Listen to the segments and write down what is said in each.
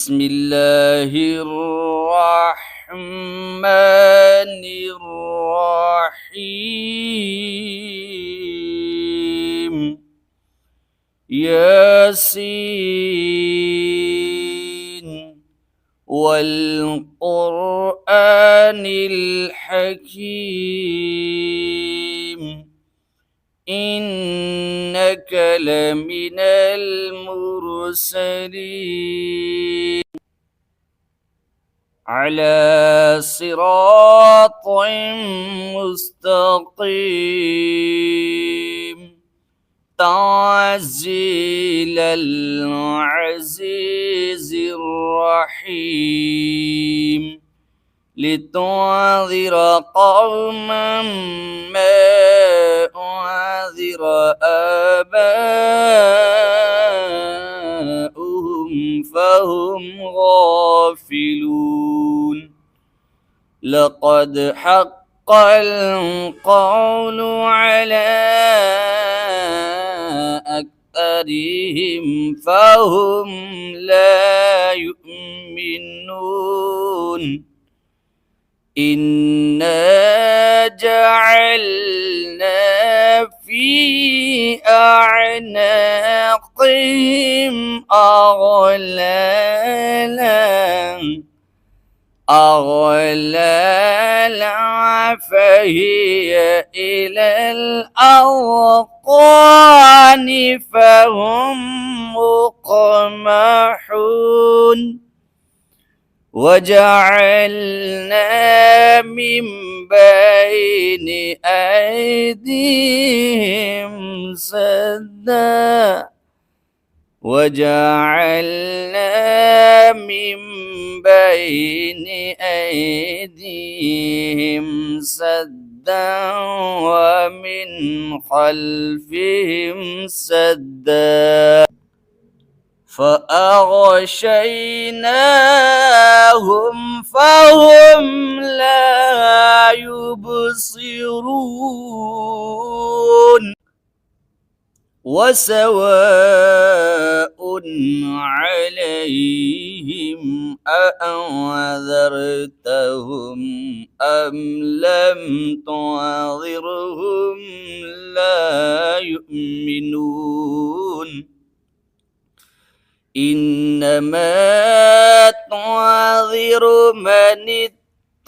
بسم الله الرحمن الرحيم ياسين والقرآن الحكيم إنك لمن المرسلين على صراط مستقيم تعزيل العزيز الرحيم لتنذر قوما ما أنذر آباؤهم فهم غافلون لقد حق القول على أكثرهم فهم لا يؤمنون إنا جعلنا في أعناقهم أغلالا فهي إلى الأذقان فهم مقمحون وجعلنا من بين أيديهم سدا وجعلنا من بين أيديهم سدا ومن خلفهم سدا فأغشيناهم فهم لا يبصرون وسواء عليهم أأنذرتهم أم لم تنذرهم لا يؤمنون إنما تنذر من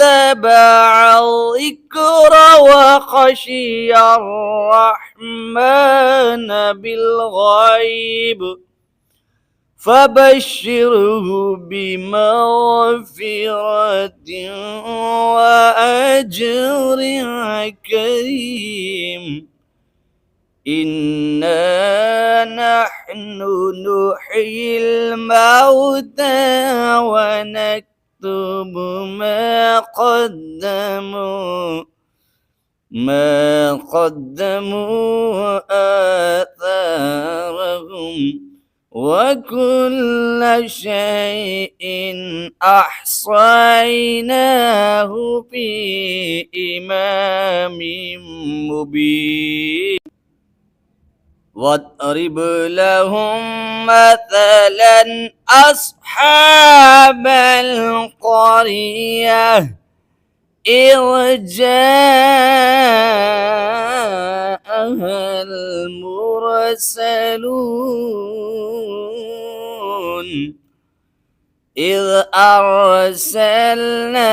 اتبع الذكر وخشي الرحمن بالغيب فبشره بمغفرة وأجر كريم إنا نحن نحيي الموتى ونكتب ما قدموا آثارهم وكل شيء أحصيناه في إمام مبين واضرب لهم مثلا أصحاب القرية إذ جاءها المرسلون إذ أرسلنا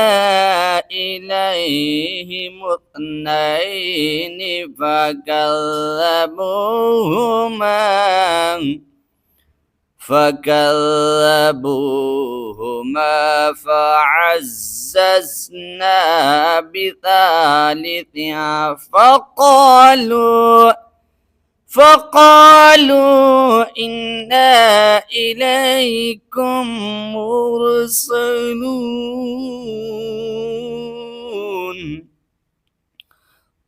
إليهم اثنين فكذبوهما فعززنا بثالث فقالوا إنا إليكم مرسلون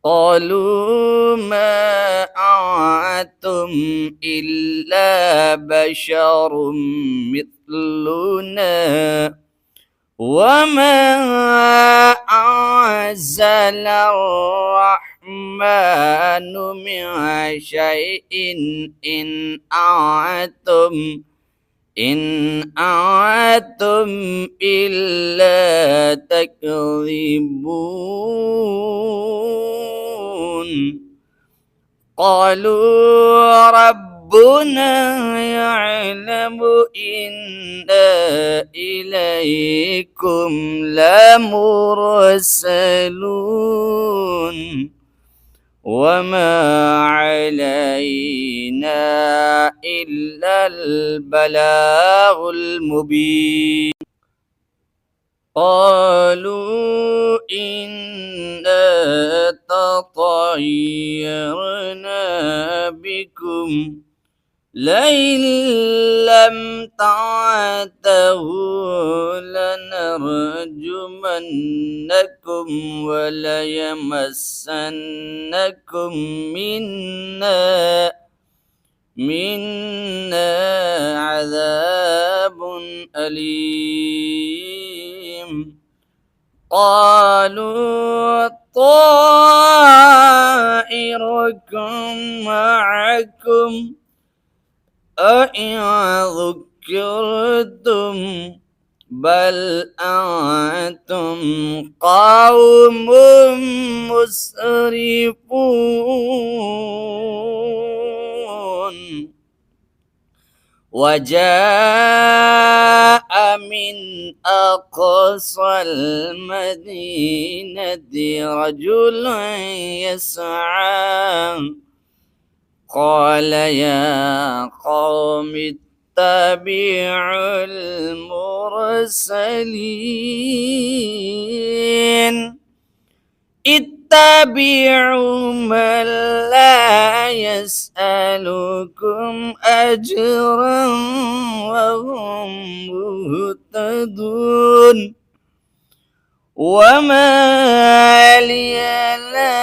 قالوا ما أنتم إلا بشر مثلنا وما أنزل الرحمن من شيء إن أنتم إن أنتم إلا تكذبون قالوا ربنا يعلم إنا إليكم لمرسلون وما علينا إلا البلاغ المبين قالوا إنا تطيرنا بكم لئن لم تعتهوا لنرجمنكم وليمسنكم منا عذاب أليم قالوا طائركم معكم أئن ذكرتم بل أنتم قوم مسرفون وجاء من أقصى المدينة رجل يسعى قال يا قوم اتبعوا المرسلين اتبعوا من لا يسألكم أجرا وهم مهتدون وما لي لا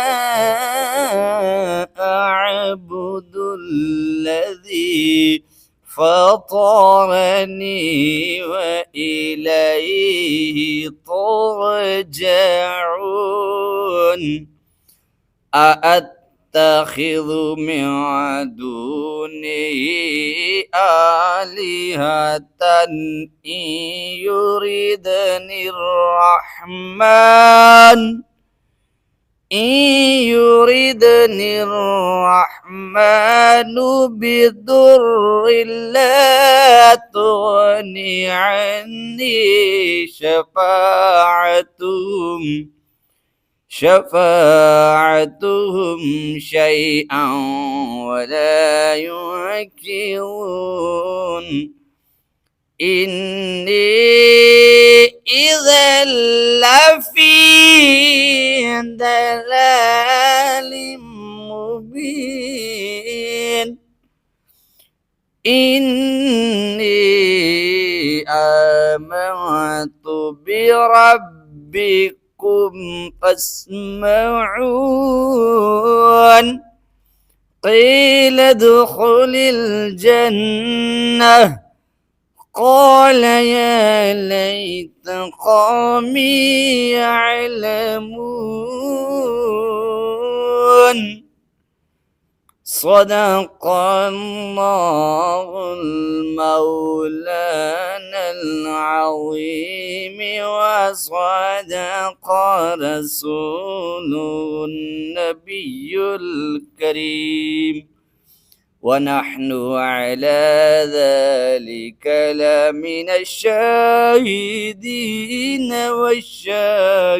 أعبد الذي فطرني وإليه ترجعون أأتخذ من دونه آلهة إن يردني الرحمن بضر لا تغني عني شفاعتهم شيئا ولا ينكرون إني إذا لفي ضلال مبين إني آمنت بربكم فاسمعون قيل ادخل الجنة قال يا ليت قومي يعلمون صدق الله المولانا العظيم وصدق رسوله النبي الكريم ونحن على ذلك لمن الشاهدين والشاكرين.